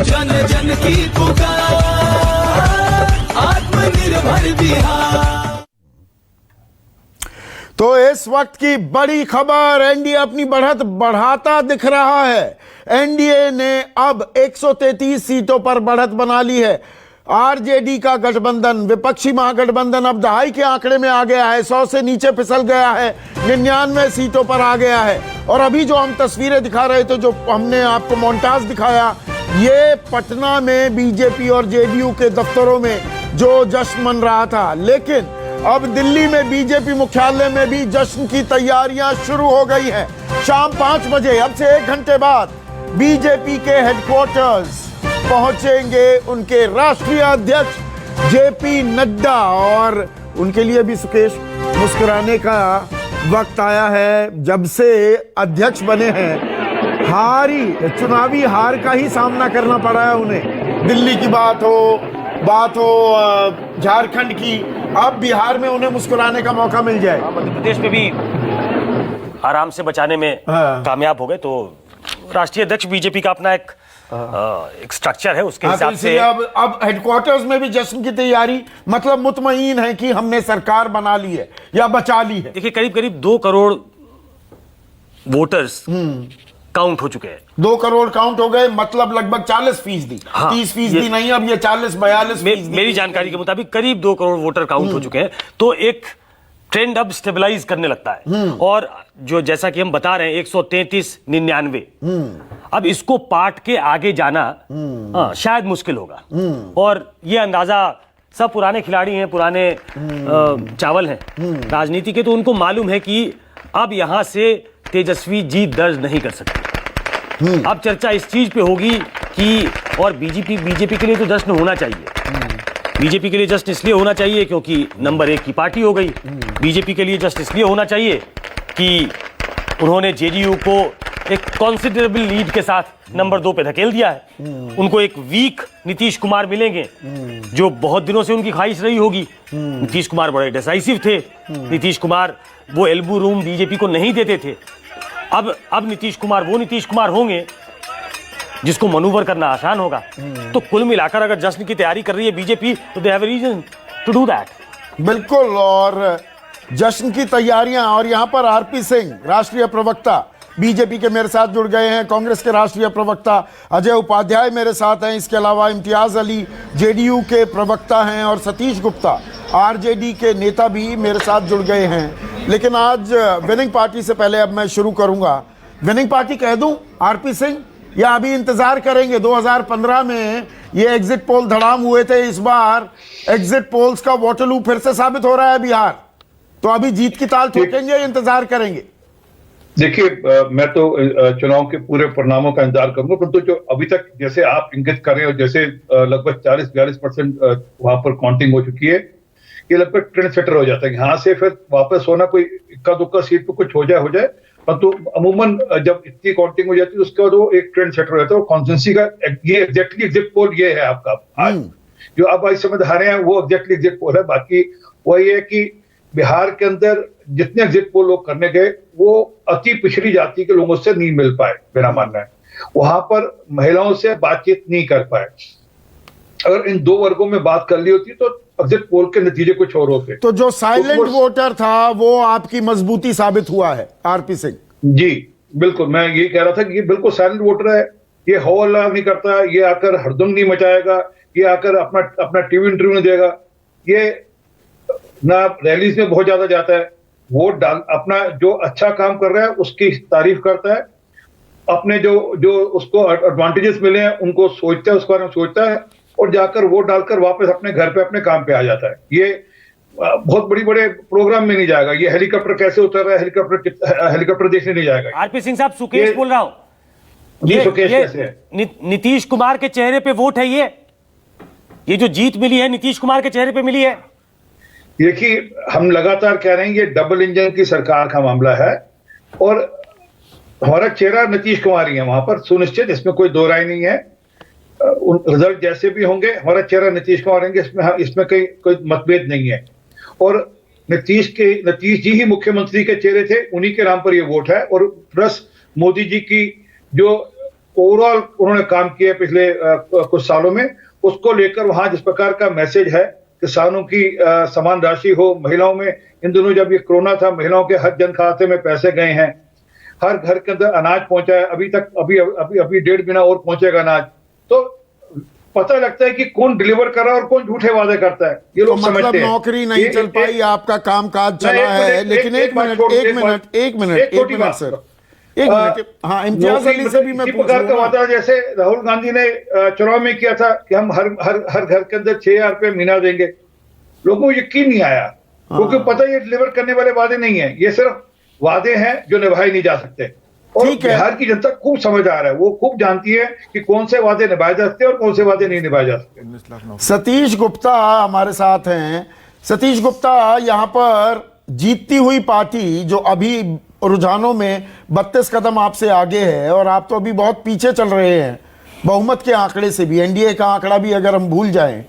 जन जन की पुकार, आत्मनिर्भर बिहार। तो इस वक्त की बड़ी खबर, एनडीए अपनी बढ़त बढ़ाता दिख रहा है। एनडीए ने अब 133 सीटों पर बढ़त बना ली है। आरजेडी का गठबंधन, विपक्षी महागठबंधन अब दहाई के आंकड़े में आ गया है, 100 से नीचे फिसल गया है, 99 सीटों पर आ गया है। और अभी जो हम तस्वीरें दिखा रहे थे, जो हमने आपको मोन्टाज दिखाया, ये पटना में बीजेपी और जेडीयू के दफ्तरों में जो जश्न मन रहा था। लेकिन अब दिल्ली में बीजेपी मुख्यालय में भी जश्न की तैयारियां शुरू हो गई हैं। शाम 5 बजे, अब से 1 घंटे बाद, बीजेपी के हेडक्वार्टर्स पहुंचेंगे उनके राष्ट्रीय अध्यक्ष जेपी नड्डा। और उनके लिए भी सुकेश मुस्कुराने का वक्त आया है। जब से अध्यक्ष बने हैं, चुनावी हार का ही सामना करना पड़ा है उन्हें। दिल्ली की बात हो झारखंड की, अब बिहार में उन्हें मुस्कुराने का मौका मिल जाए। मध्य प्रदेश में भी आराम से बचाने में कामयाब हो गए। तो राष्ट्रीय अध्यक्ष बीजेपी का अपना एक स्ट्रक्चर है, उसके हिसाब से अब हेडक्वार्टर्स में भी जश्न की तैयारी, मतलब मुतमईन है कि हमने सरकार बना ली है या बचा ली है। देखिए, करीब करीब 2 करोड़ वोटर्स काउंट हो चुके हैं। 2 करोड़ काउंट हो गए, मतलब लगभग 40%। 30% नहीं, अब ये 40-42%। मेरी जानकारी के मुताबिक करीब 2 करोड़ वोटर काउंट हो चुके हैं। तो एक ट्रेंड अब स्टेबलाइज करने लगता है। और जो जैसा कि हम बता रहे हैं 133-99, अब इसको पाट के आगे जाना शायद मुश्किल होगा। और ये अंदाजा सब पुराने खिलाड़ी हैं, पुराने चावल हैं राजनीति के, तो उनको मालूम है कि अब यहां से तेजस्वी जीत दर्ज नहीं कर सकती। अब चर्चा इस चीज पे होगी कि, और बीजेपी के लिए तो जश्न होना चाहिए। बीजेपी के लिए जश्न इसलिए होना चाहिए क्योंकि नंबर 1 की पार्टी हो गई। बीजेपी के लिए जश्न इसलिए होना चाहिए कि उन्होंने जेडीयू को एक कॉन्सिडरेबल लीड के साथ नंबर 2 पे धकेल दिया है। उनको एक वीक नीतीश कुमार मिलेंगे, जो बहुत दिनों से उनकी ख्वाहिश रही होगी। नीतीश कुमार बड़े डिसाइसिव थे। नीतीश कुमार वो एल्बो रूम बीजेपी को नहीं देते थे। अब नीतीश कुमार वो नीतीश कुमार होंगे जिसको मनूवर करना आसान होगा। तो कुल मिलाकर अगर जश्न की तैयारी कर रही है बीजेपी, तो they have a reason to do that. बिल्कुल, और जश्न की तैयारियां। और यहां पर आरपी सिंह, राष्ट्रीय प्रवक्ता बीजेपी के, मेरे साथ जुड़ गए हैं। कांग्रेस के राष्ट्रीय प्रवक्ता अजय उपाध्याय मेरे साथ हैं। इसके अलावा इम्तियाज अली जेडीयू के प्रवक्ता हैं, और सतीश गुप्ता आरजेडी के नेता भी मेरे साथ जुड़ गए हैं। लेकिन आज विनिंग पार्टी से पहले अब मैं शुरू करूंगा। विनिंग पार्टी कह दूं आरपी सिंह, या अभी इंतजार करेंगे? 2015 में ये एग्जिट पोल धड़ाम हुए थे। इस बार एग्जिट पोल्स का वॉटरलू फिर से साबित हो रहा है बिहार। तो अभी जीत की ताल ठोकेंगे या इंतजार करेंगे? देखिए, मैं तो चुनाव के पूरे परिणामों का इंतजार करूंगा, परंतु जो अभी तक जैसे आप इंगित कर रहे हो, जैसे लगभग 40-42% वहां पर काउंटिंग हो चुकी है, ये लगभग ट्रेंड सेटर हो जाता है। यहाँ से फिर वापस होना, कोई इक्का दुक्का सीट पे कुछ हो जाए, परंतु अमूमन जब इतनी काउंटिंग हो जाती है उसके बाद वो एक ट्रेंड सेटर हो जाता है। और कॉन्स्टिट्यूंसी का ये एग्जैक्टली एग्जिट पोल ये है आपका आज जो अब इस समय दिखा रहे हैं, वो एग्जैक्टली एग्जिट पोल है। बाकी वो ये है कि बिहार के अंदर जितने एग्जिट पोल लोग करने गए, वो अति पिछड़ी जाति के लोगों से नहीं मिल पाए। मेरा मानना है वहां पर महिलाओं से बातचीत नहीं कर पाए। अगर इन 2 वर्गों में बात कर ली होती तो एग्जिट पोल के नतीजे कुछ और होते। तो जो साइलेंट वोटर था वो आपकी मजबूती साबित हुआ है आरपी सिंह? जी बिल्कुल, मैं ये कह रहा था कि ये बिल्कुल साइलेंट वोटर है। ये हो अल्लाह नहीं करता, ये आकर हरदम नहीं मचाएगा, ये आकर अपना टीवी इंटरव्यू नहीं देगा, ये ना रैलीज में बहुत ज्यादा जाता है। वोट डाल, अपना जो अच्छा काम कर रहा है उसकी तारीफ करता है, अपने जो उसको एडवांटेजेस मिले हैं उनको सोचता है, उसके बारे में सोचता है, और जाकर वोट डालकर वापस अपने घर पे अपने काम पे आ जाता है। ये बहुत बड़े प्रोग्राम में नहीं जाएगा। ये हेलीकॉप्टर कैसे उतर रहा है, हेलीकॉप्टर देखने नहीं जाएगा। आरपी सिंह साहब, सुकेश बोल रहा हूं। जी, सुकेश कैसे है? नीतीश कुमार के चेहरे पे वोट है ये जो जीत मिली है नीतीश कुमार के चेहरे पे मिली है। देखिए, हम लगातार कह रहे हैं ये डबल इंजन की सरकार का मामला है, और हमारा चेहरा नीतीश कुमार ही है वहां पर सुनिश्चित, इसमें कोई दो राय नहीं है। रिजल्ट जैसे भी होंगे हमारा चेहरा नीतीश कुमार होंगे, इसमें कोई मतभेद नहीं है। और नीतीश जी ही मुख्यमंत्री के चेहरे थे, उन्हीं के नाम पर ये वोट है। और प्लस मोदी जी की जो ओवरऑल उन्होंने काम किया पिछले कुछ सालों में, उसको लेकर वहां जिस प्रकार का मैसेज है, किसानों की समान राशि हो, महिलाओं में इन दिनों जब ये कोरोना था, महिलाओं के हर जन खाते में पैसे गए हैं, हर घर के अंदर अनाज पहुंचा है, अभी 1.5 महीना और पहुंचेगा अनाज। तो पता लगता है कि कौन डिलीवर कर रहा है और कौन झूठे वादे करता है, ये लोग मतलब समझते हैं। नौकरी नहीं चल पाई, आपका कामकाज चला है, लेकिन एक मिनट सर, एक मिनट, हाँ, इम्तियाज अली से भी मैं इसी प्रकार का वादा जैसे राहुल गांधी ने चुनाव में किया था कि हम हर घर के अंदर 6,000 रुपये महीना देंगे, लोगों को यकीन नहीं आया, क्योंकि पता ये डिलीवर करने वाले वादे नहीं है, ये सिर्फ वादे हैं जो निभाए नहीं जा सकते। और बिहार की जनता खूब समझ आ रहा है, वो खूब जानती है कि कौन से वादे निभाए जा सकते हैं और कौन से वादे नहीं निभाए जा सकते। सतीश गुप्ता हमारे साथ हैं। सतीश गुप्ता, यहां पर जीतती हुई पार्टी जो अभी रुझानों में 32 कदम आपसे आगे है, और आप तो अभी बहुत पीछे चल रहे हैं बहुमत के आंकड़े से भी, एनडीए का आंकड़ा भी अगर हम भूल जाएं,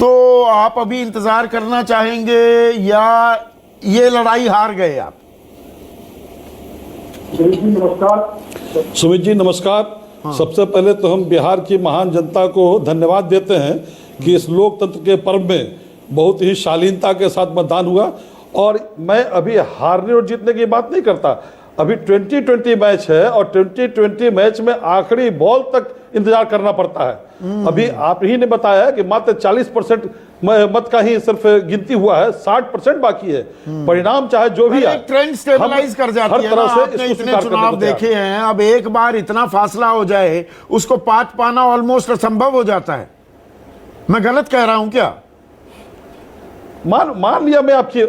तो आप अभी इंतजार करना चाहेंगे या ये लड़ाई हार गए आप? सुमित जी नमस्कार। सबसे पहले तो हम बिहार की महान जनता को धन्यवाद देते हैं कि इस लोकतंत्र के पर्व में बहुत ही शालीनता के साथ मतदान हुआ। और मैं अभी हारने और जीतने की बात नहीं करता, अभी 2020 मैच है और 2020 मैच में आखिरी बॉल तक इंतजार करना पड़ता है। अभी आप ही ने बताया कि मात्र 40% मत का ही सिर्फ गिनती हुआ है, 60% बाकी है। परिणाम चाहे जो भी आए, ट्रेंड स्टेबलाइज कर जाती है ना। आपने इतने चुनाव देखे हैं, अब एक बार इतना फासला हो जाए, उसको पाट पाना ऑलमोस्ट असंभव हो जाता है। मैं गलत कह रहा हूं क्या? मान लिया मैं आपकी,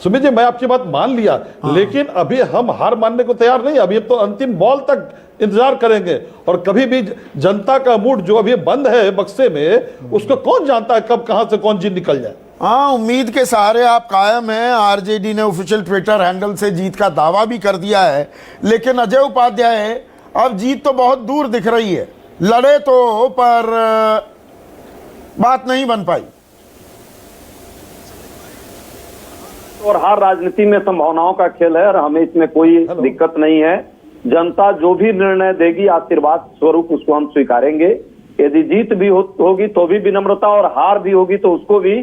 सुमित जी मैं आपकी बात मान लिया, लेकिन अभी हम हार मानने को तैयार नहीं। अभी तो अंतिम बॉल तक इंतजार करेंगे, और कभी भी जनता का मूड जो अभी बंद है बक्से में, उसको कौन जानता है कब कहां से कौन जीत निकल जाए। हाँ, उम्मीद के सहारे आप कायम हैं। आरजेडी ने ऑफिशियल ट्विटर हैंडल से जीत का दावा भी कर दिया है, लेकिन अजय उपाध्याय, अब जीत तो बहुत दूर दिख रही है। लड़े तो, पर बात नहीं बन पाई। और हर राजनीति में संभावनाओं का खेल है और हमें इसमें कोई दिक्कत नहीं है। जनता जो भी निर्णय देगी आशीर्वाद स्वरूप उसको हम स्वीकारेंगे। यदि जीत भी होगी तो भी विनम्रता, और हार भी होगी तो उसको भी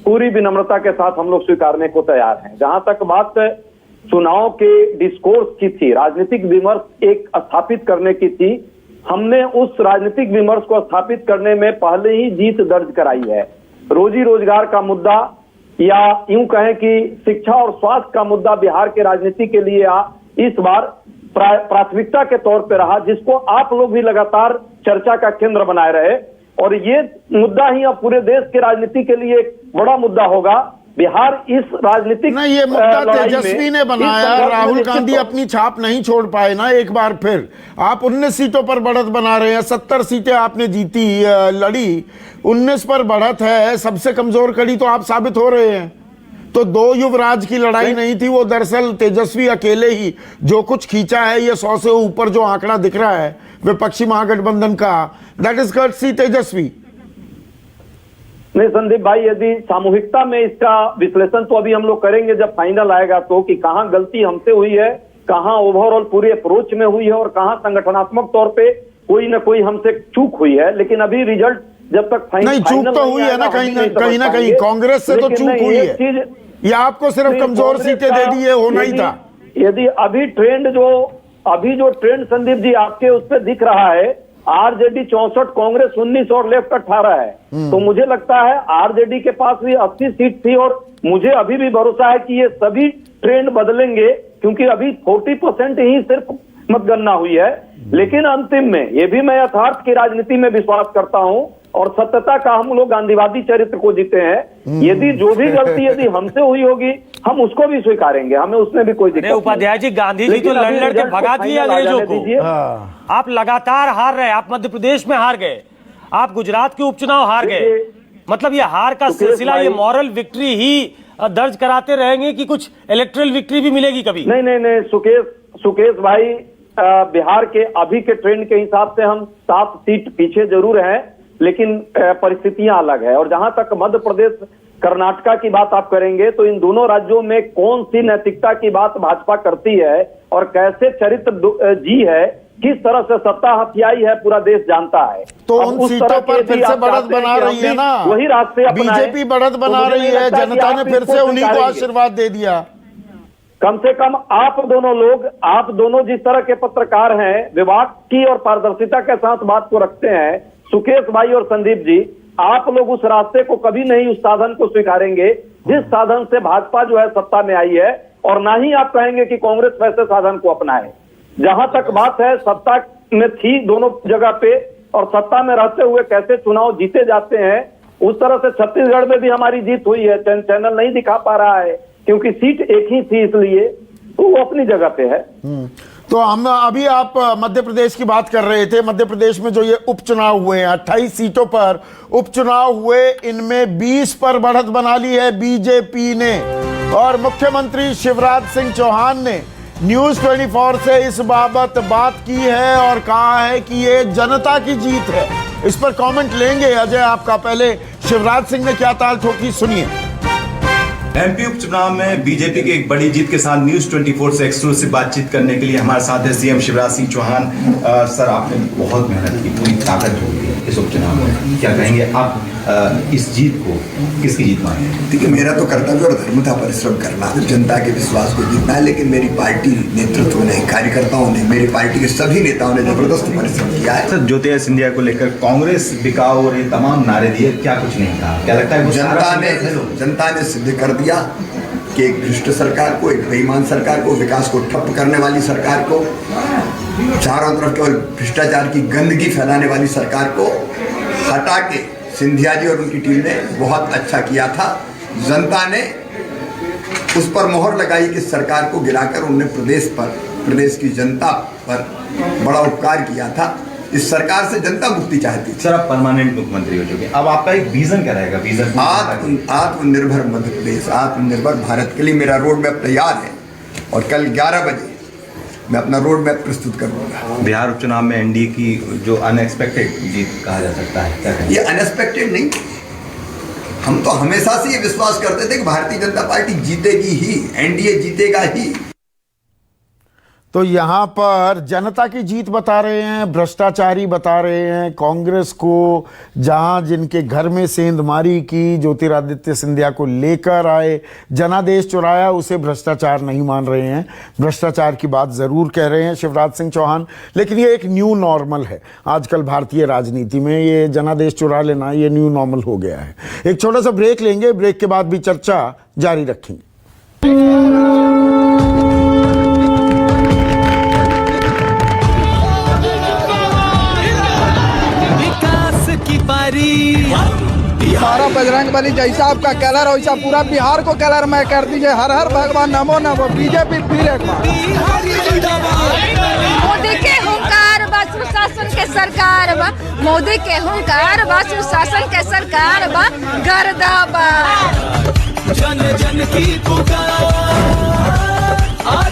पूरी विनम्रता के साथ हम लोग स्वीकारने को तैयार हैं। जहां तक बात चुनाव के डिस्कोर्स की थी, राजनीतिक विमर्श एक स्थापित करने की थी, हमने उस राजनीतिक विमर्श को स्थापित करने में पहले ही जीत दर्ज कराई है। रोजी रोजगार का मुद्दा, या यूं कहें कि शिक्षा और स्वास्थ्य का मुद्दा बिहार के राजनीति के लिए इस बार प्राथमिकता के तौर पर रहा, जिसको आप लोग भी लगातार चर्चा का केंद्र बनाए रहे। और ये मुद्दा ही अब पूरे देश के राजनीति के लिए एक बड़ा मुद्दा होगा। बिहार इस राजनीतिक नहीं, ये मुद्दा तेजस्वी ने बनाया, राहुल गांधी अपनी छाप नहीं छोड़ पाए ना। एक बार फिर आप 19 सीटों पर बढ़त बना रहे हैं, 70 सीटें आपने जीती, लड़ी, 19 पर बढ़त है, सबसे कमजोर कड़ी तो आप साबित हो रहे हैं। तो दो युवराज की लड़ाई नहीं थी, वो दरअसल तेजस्वी अकेले ही जो कुछ खींचा है, ये 100 से ऊपर जो आंकड़ा दिख रहा है विपक्षी महागठबंधन का, दैट इज कर्टसी तेजस्वी। नहीं संदीप भाई, यदि सामूहिकता में इसका विश्लेषण तो अभी हम लोग करेंगे जब फाइनल आएगा, तो कि कहां गलती हमसे हुई है, कहां ओवरऑल पूरे अप्रोच में हुई है, और कहां संगठनात्मक तौर पे कोई ना कोई हमसे चूक हुई है। लेकिन अभी रिजल्ट जब तक फाइनल नहीं, चूक तो हुई है ना कहीं ना कहीं कांग्रेस से तो चूक हुई है, या आपको सिर्फ कमजोर सीटें दे दी है, होना ही था। यदि अभी जो ट्रेंड संदीप जी आपके उस पर दिख रहा है, आरजेडी 64, कांग्रेस 19 और लेफ्ट 18 है, तो मुझे लगता है आरजेडी के पास भी 80 सीट थी, और मुझे अभी भी भरोसा है कि ये सभी ट्रेंड बदलेंगे, क्योंकि अभी 40% ही सिर्फ मतगणना हुई है। लेकिन अंतिम में ये भी मैं यथार्थ की राजनीति में विश्वास करता हूं, और सत्यता का हम लोग गांधीवादी चरित्र को जीते हैं। यदि जो भी गलती यदि हमसे हुई होगी, हम उसको भी स्वीकारेंगे, हमें उसमें भी कोई दिक्कत नहीं। उपाध्याय जी, गांधी जी तो लड़ के भगा दिए अंग्रेजों को। आप लगातार हार रहे, आप मध्य प्रदेश में हार गए, आप गुजरात के उपचुनाव हार गए, मतलब ये हार का सिलसिला, ये मॉरल विक्ट्री ही दर्ज कराते रहेंगे कि कुछ इलेक्ट्रल विक्ट्री भी मिलेगी कभी? नहीं, सुकेश भाई, बिहार के अभी के ट्रेंड के हिसाब से हम 7 सीट पीछे जरूर हैं, लेकिन परिस्थितियां अलग है। और जहां तक मध्य प्रदेश कर्नाटका की बात आप करेंगे, तो इन दोनों राज्यों में कौन सी नैतिकता की बात भाजपा करती है और कैसे चरित्र जी है, किस तरह से सत्ता हथियाई है पूरा देश जानता है। तो अब उन उस सीटों तरह पर के फिर भी से आप बढ़त चाहते हैं बना कि हम रही है भी ना, वही रास्ते अपनाएं। बीजेपी बढ़त तो बना मुझे रही नहीं है, लगता कि जनता आप ने फिर इसको से उन्हीं को स्वीकारेंगे। आशीर्वाद दे दिया। कम से कम आप दोनों जिस तरह के पत्रकार हैं, विवाद की और पारदर्शिता के साथ बात को रखते हैं, सुकेश भाई और संदीप जी, आप लोग उस रास्ते को कभी नहीं, उस साधन को स्वीकारेंगे जिस साधन से भाजपा जो है सत्ता में आई है, और ना ही आप कहेंगे कि कांग्रेस वैसे साधन को अपनाए। जहां तक बात है, सत्ता में थी दोनों जगह पे, और सत्ता में रहते हुए कैसे चुनाव जीते जाते हैं, उस तरह से छत्तीसगढ़ में भी हमारी जीत हुई है। चैनल नहीं दिखा पा रहा है क्योंकि सीट एक ही थी, इसलिए तो वो अपनी जगह पे है। तो हम अभी, आप मध्य प्रदेश की बात कर रहे थे। मध्य प्रदेश में जो ये उपचुनाव हुए हैं, 28 सीटों पर उपचुनाव हुए, इनमें 20 पर बढ़त बना ली है बीजेपी ने, और मुख्यमंत्री शिवराज सिंह चौहान ने न्यूज 24 से इस बाबत बात की है और कहा है कि ये जनता की जीत है। इस पर कमेंट लेंगे अजय आपका। पहले शिवराज सिंह ने क्या ताल ठोकी, सुनिए। एमपी उपचुनाव में बीजेपी की एक बड़ी जीत के साथ न्यूज 24 से एक्सक्लूसिव बातचीत करने के लिए हमारे साथ है सीएम शिवराज सिंह चौहान। सर, आपने बहुत मेहनत की, पूरी ताकत होगी इस उपचुनाव में, क्या कहेंगे आप इस जीत को किसकी जीत मानेंगे? देखिए, मेरा तो कर्तव्य और धर्म था परिश्रम करना, जनता के विश्वास को जीतना है, लेकिन मेरी पार्टी नेतृत्व ने, कार्यकर्ताओं ने, मेरी पार्टी के सभी नेताओं ने जबरदस्त परिश्रम किया है। सर, ज्योतिरादित्य सिंधिया को लेकर कांग्रेस बिकाऊ और ये तमाम नारे दिए, क्या कुछ नहीं कहा? क्या लगता है जनता ने सिद्ध कर दिया कि एक भ्रष्ट सरकार को, एक बेईमान सरकार को, विकास को ठप करने वाली सरकार को, चारों तरफ केवल भ्रष्टाचार की गंदगी फैलाने वाली सरकार को हटा के सिंधिया जी और उनकी टीम ने बहुत अच्छा किया था। जनता ने उस पर मोहर लगाई कि सरकार को गिराकर उन्होंने प्रदेश की जनता पर बड़ा उपकार किया था। इस सरकार से जनता मुक्ति चाहती थी। सर, आप परमानेंट मुख्यमंत्री हो चुके, अब आपका एक विजन क्या रहेगा? विजन आत्मनिर्भर मध्य प्रदेश, आत्मनिर्भर भारत के लिए मेरा रोड मैप तैयार है, और कल 11 बजे मैं अपना रोड मैप प्रस्तुत करूंगा। बिहार उपचुनाव में एनडीए की जो अनएक्सपेक्टेड जीत कहा जा सकता है, क्या कहेंगे? ये अनएक्सपेक्टेड नहीं, हम तो हमेशा से ये विश्वास करते थे कि भारतीय जनता पार्टी जीतेगी ही, एनडीए जीतेगा ही। तो यहां पर जनता की जीत बता रहे हैं, भ्रष्टाचारी बता रहे हैं कांग्रेस को। जहां जिनके घर में सेंधमारी की, ज्योतिरादित्य सिंधिया को लेकर आए, जनादेश चुराया, उसे भ्रष्टाचार नहीं मान रहे हैं। भ्रष्टाचार की बात जरूर कह रहे हैं शिवराज सिंह चौहान, लेकिन ये एक न्यू नॉर्मल है आजकल भारतीय राजनीति में। ये जनादेश चुरा लेना ये न्यू नॉर्मल हो गया है। एक छोटा सा ब्रेक लेंगे, ब्रेक के बाद भी चर्चा जारी रखेंगे। हमारा बजरंग बली जैसा आपका कलर वैसा पूरा बिहार को कलर में कर दीजिए। हर हर भगवान, नमो नमो बीजेपी फिर एक बार। मोदी के हुंकार बा, सुशासन के सरकार बा, मोदी के हुंकार बा, सुशासन के सरकार बा, गर्दा बा। जन जन की पुकार।